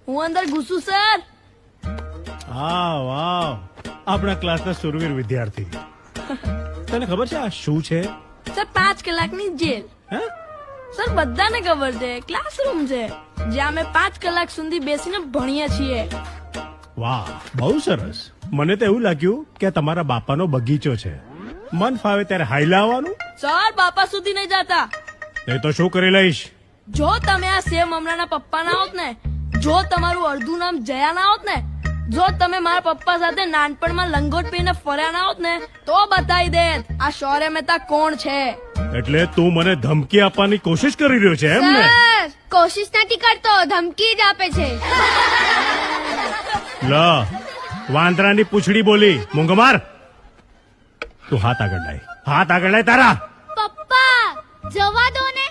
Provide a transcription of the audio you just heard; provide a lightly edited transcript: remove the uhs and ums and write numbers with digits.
હું અંદર ઘૂસું સર. વાવ, આપણા ક્લાસના સુરવીર વિદ્યાર્થી. તને ખબર છે આ શું છે? સર 5 કલાકની જેલ. હે? સર બધાને ખબર છે, ક્લાસરૂમ છે જ્યાં અમે 5 કલાક સુધી બેસીને ભણીએ છીએ. વાહ, બહુ સરસ. મને તો એવું લાગ્યું કે તમારા બાપાનો બગીચો છે, મન ફાવે ત્યારે હાઈલા આવવાનું. સર બાપા સુધી નહીં જાતા. નહીં તો શું કરી લઈશ? જો તમે આ સેવ મમરાના પપ્પા ના હોત ને, જો તમારું અડધું નામ જયા ના હોત ને, જો તમે મારા પપ્પા સાથે નાનપણમાં લંગોટ પહેરીને ફર્યા ના હોત ને, તો બતાવી દેત આ શૌર્ય મહેતા કોણ છે. એટલે તું મને ધમકી આપવાની કોશિશ કરી રહ્યો છે એમ ને? સર કોશિશ નથી કરતો, ધમકી જ આપે છે. લ, વાંદરાની પૂંછડી બોલી. મૂંગમાર, તું હાથ આગળ લાય, હાથ આગળ લાય તારા. પપ્પા જવા દો ને.